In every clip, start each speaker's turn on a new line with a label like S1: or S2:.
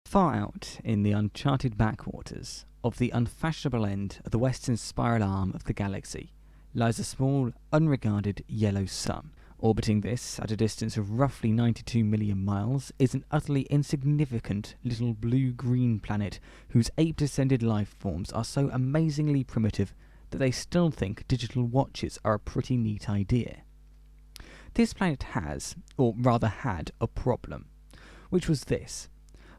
S1: Far out in the uncharted backwaters of the unfashionable end of the western spiral arm of the galaxy lies a small, unregarded yellow sun. Orbiting this, at a distance of roughly 92 million miles, is an utterly insignificant little blue-green planet whose ape-descended life forms are so amazingly primitive that they still think digital watches are a pretty neat idea. This planet has, or rather had, a problem, which was this.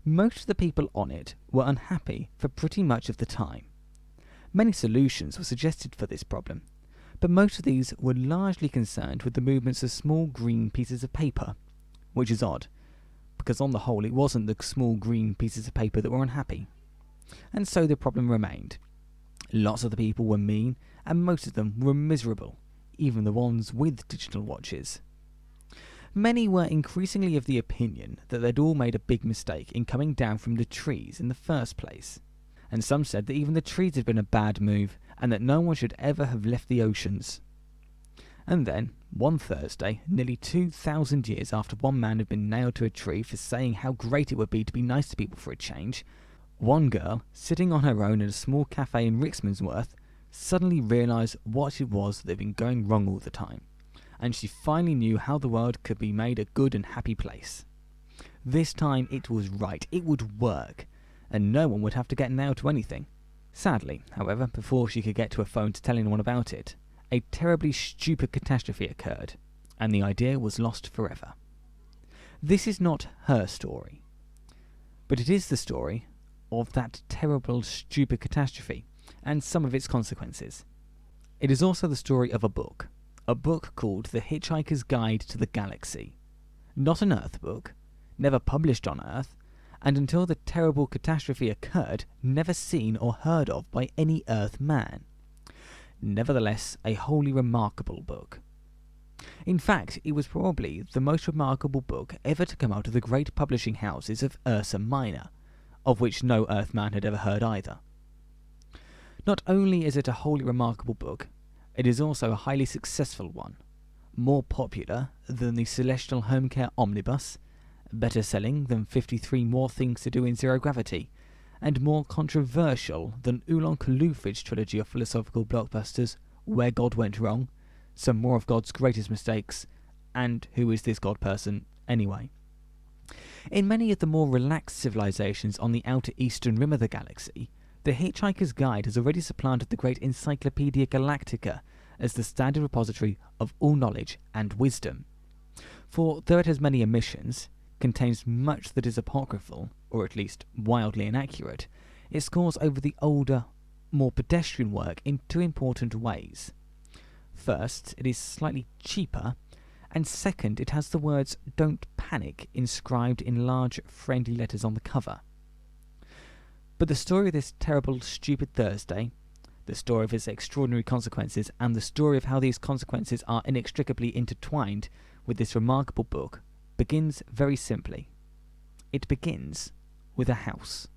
S1: Most of the people on it were unhappy for pretty much of the time. Many solutions were suggested for this problem, but most of these were largely concerned with the movements of small green pieces of paper, which is odd, because on the whole it wasn't the small green pieces of paper that were unhappy. And so the problem remained. Lots of the people were mean, and most of them were miserable, even the ones with digital watches. Many were increasingly of the opinion that they'd all made a big mistake in coming down from the trees in the first place, and some said that even the trees had been a bad move, and that no one should ever have left the oceans. And then, one Thursday, nearly 2,000 years after one man had been nailed to a tree for saying how great it would be to be nice to people for a change, one girl, sitting on her own in a small cafe in Rickmansworth, suddenly realised what it was that had been going wrong all the time, and she finally knew how the world could be made a good and happy place. This time it was right, it would work, and no one would have to get nailed to anything. Sadly, however, before she could get to a phone to tell anyone about it, a terribly stupid catastrophe occurred, and the idea was lost forever. This is not her story, but it is the story of that terrible, stupid catastrophe, and some of its consequences. It is also the story of a book called The Hitchhiker's Guide to the Galaxy. Not an Earth book, never published on Earth, and until the terrible catastrophe occurred, never seen or heard of by any Earth man. Nevertheless, a wholly remarkable book. In fact, it was probably the most remarkable book ever to come out of the great publishing houses of Ursa Minor, of which no Earthman had ever heard either. Not only is it a wholly remarkable book, it is also a highly successful one, more popular than the Celestial Home Care Omnibus, better selling than 53 More Things to Do in Zero Gravity, and more controversial than Oolong Kalufid's trilogy of philosophical blockbusters Where God Went Wrong, Some More of God's Greatest Mistakes, and Who Is This God Person Anyway? In many of the more relaxed civilizations on the outer eastern rim of the galaxy, The Hitchhiker's Guide has already supplanted the great Encyclopaedia Galactica as the standard repository of all knowledge and wisdom. For though it has many omissions, contains much that is apocryphal, or at least wildly inaccurate, it scores over the older, more pedestrian work in two important ways. First, it is slightly cheaper, and second, it has the words "Don't Panic" inscribed in large, friendly letters on the cover. But the story of this terrible, stupid Thursday, the story of its extraordinary consequences, and the story of how these consequences are inextricably intertwined with this remarkable book, begins very simply. It begins with a house.